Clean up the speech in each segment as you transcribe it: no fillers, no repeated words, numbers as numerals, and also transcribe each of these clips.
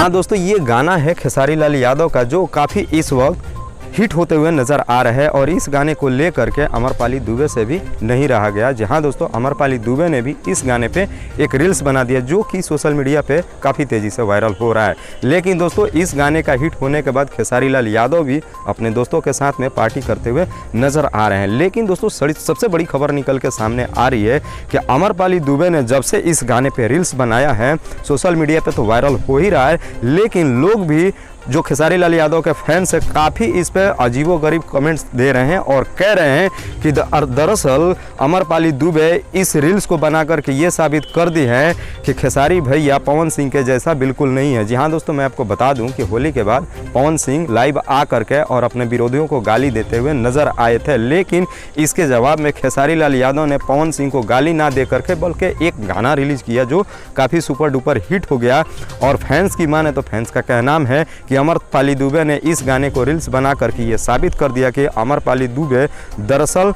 हाँ दोस्तों, ये गाना है खेसारी लाल यादव का जो काफ़ी इस वक्त हिट होते हुए नज़र आ रहा है और इस गाने को लेकर के अमरपाली दुबे से भी नहीं रहा गया। जी हाँ दोस्तों, अमरपाली दुबे ने भी इस गाने पे एक रील्स बना दिया जो कि सोशल मीडिया पे काफ़ी तेज़ी से वायरल हो रहा है। लेकिन दोस्तों, इस गाने का हिट होने के बाद खेसारी लाल यादव भी अपने दोस्तों के साथ में पार्टी करते हुए नज़र आ रहे हैं। लेकिन दोस्तों, सबसे बड़ी खबर निकल के सामने आ रही है कि अमरपाली दुबे ने जब से इस गाने पर रील्स बनाया है, सोशल मीडिया पर तो वायरल हो ही रहा है, लेकिन लोग भी जो खेसारी लाल यादव के फैंस है काफ़ी इस पर अजीबोगरीब कमेंट्स दे रहे हैं और कह रहे हैं कि दरअसल अमरपाली दुबे इस रील्स को बना करके ये साबित कर दी है कि खेसारी भैया पवन सिंह के जैसा बिल्कुल नहीं है। जी हाँ दोस्तों, मैं आपको बता दूं कि होली के बाद पवन सिंह लाइव आ करके और अपने विरोधियों को गाली देते हुए नज़र आए थे, लेकिन इसके जवाब में खेसारी लाल यादव ने पवन सिंह को गाली ना दे करके बल्कि एक गाना रिलीज़ किया जो काफ़ी सुपर डुपर हिट हो गया। और फैंस की माने तो फैंस का कहना है कि अमरपाली दुबे ने इस गाने को रील्स बना करके ये साबित कर दिया कि अमरपाली दुबे दरअसल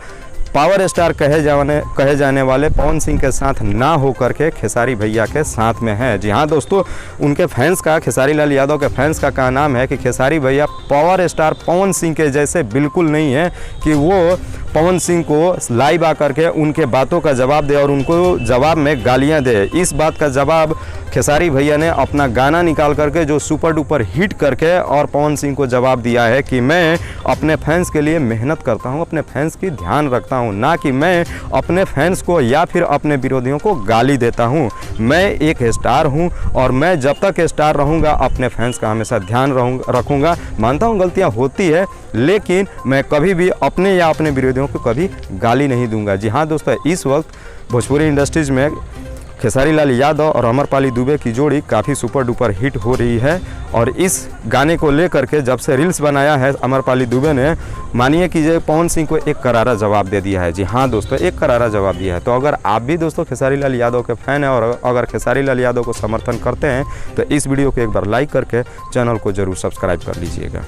पावर स्टार कहे जाने वाले पवन सिंह के साथ ना होकर के खेसारी भैया के साथ में है। जी हाँ दोस्तों, उनके फैंस का, खेसारी लाल यादव के फैंस का कहना है कि खेसारी भैया पावर स्टार पवन सिंह के जैसे बिल्कुल नहीं है कि वो पवन सिंह को लाइव आकर के उनके बातों का जवाब दे और उनको जवाब में गालियां दे। इस बात का जवाब खेसारी भैया ने अपना गाना निकाल करके जो सुपर डुपर हिट करके और पवन सिंह को जवाब दिया है कि मैं अपने फैंस के लिए मेहनत करता हूं, अपने फैंस की ध्यान रखता हूं, ना कि मैं अपने फैंस को या फिर अपने विरोधियों को गाली देता हूं। मैं एक स्टार हूं और मैं जब तक स्टार रहूंगा अपने फैंस का हमेशा ध्यान रखूंगा। मानता हूं गलतियां होती है, लेकिन मैं कभी भी अपने या अपने विरोधियों को कभी गाली नहीं दूंगा। जी हाँ दोस्तों, इस वक्त भोजपुरी इंडस्ट्रीज़ में खेसारी लाल यादव और अमरपाली दुबे की जोड़ी काफ़ी सुपर डुपर हिट हो रही है और इस गाने को लेकर के जब से रील्स बनाया है अमरपाली दुबे ने, मानिए कि ये पवन सिंह को एक करारा जवाब दे दिया है। जी हाँ दोस्तों, एक करारा जवाब दिया है। तो अगर आप भी दोस्तों खेसारी लाल यादव के फ़ैन हैं और अगर खेसारी लाल यादव को समर्थन करते हैं तो इस वीडियो को एक बार लाइक करके चैनल को ज़रूर सब्सक्राइब कर लीजिएगा।